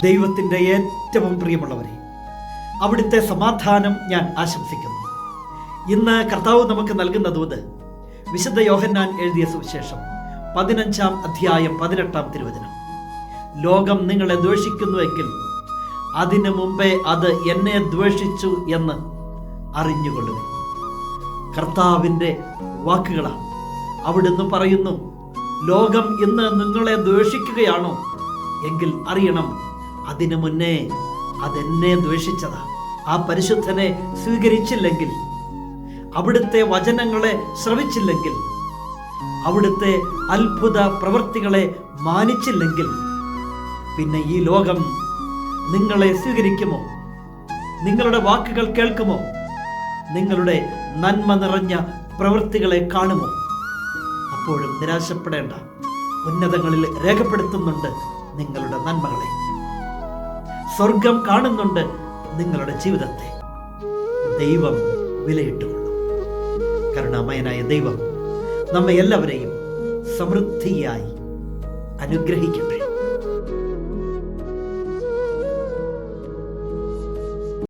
ദൈവത്തിൻ്റെ ഏറ്റവും പ്രിയമുള്ളവരെ, അവിടുത്തെ സമാധാനം ഞാൻ ആശംസിക്കുന്നു. ഇന്ന് കർത്താവ് നമുക്ക് നൽകുന്ന ദൂത് വിശുദ്ധ യോഹന്നാൻ എഴുതിയ സുവിശേഷം 15-ാം അധ്യായം 18-ാം തിരുവചനം. ലോകം നിങ്ങളെ ദ്വേഷിക്കുന്നുവെങ്കിൽ അതിനു മുമ്പേ അത് എന്നെ ദ്വേഷിച്ചു എന്ന് അറിഞ്ഞുകൊള്ളുക. കർത്താവിൻ്റെ വാക്കുകളാണ്. അവിടുന്ന് പറയുന്നു, ലോകം ഇന്ന് നിങ്ങളെ ദ്വേഷിക്കുകയാണോ എങ്കിൽ അറിയണം, അതിനു മുന്നേ അതെന്നെ ദ്വേഷിച്ചതാ. ആ പരിശുദ്ധനെ സ്വീകരിച്ചില്ലെങ്കിൽ, അവിടുത്തെ വചനങ്ങളെ ശ്രവിച്ചില്ലെങ്കിൽ, അവിടുത്തെ അത്ഭുത പ്രവൃത്തികളെ മാനിച്ചില്ലെങ്കിൽ, പിന്നെ ഈ ലോകം നിങ്ങളെ സ്വീകരിക്കുമോ? നിങ്ങളുടെ വാക്കുകൾ കേൾക്കുമോ? നിങ്ങളുടെ നന്മ നിറഞ്ഞ പ്രവൃത്തികളെ കാണുമോ? അപ്പോഴും നിരാശപ്പെടേണ്ട. ഉന്നതങ്ങളിൽ രേഖപ്പെടുത്തുന്നുണ്ട് നിങ്ങളുടെ നന്മകളെ. സ്വർഗം കാണുന്നുണ്ട് നിങ്ങളുടെ ജീവിതത്തെ. ദൈവം വിലയിട്ടുകൊള്ളും. കരുണാമയനായ ദൈവം നമ്മെ എല്ലാവരെയും സമൃദ്ധിയായി അനുഗ്രഹിക്കട്ടെ.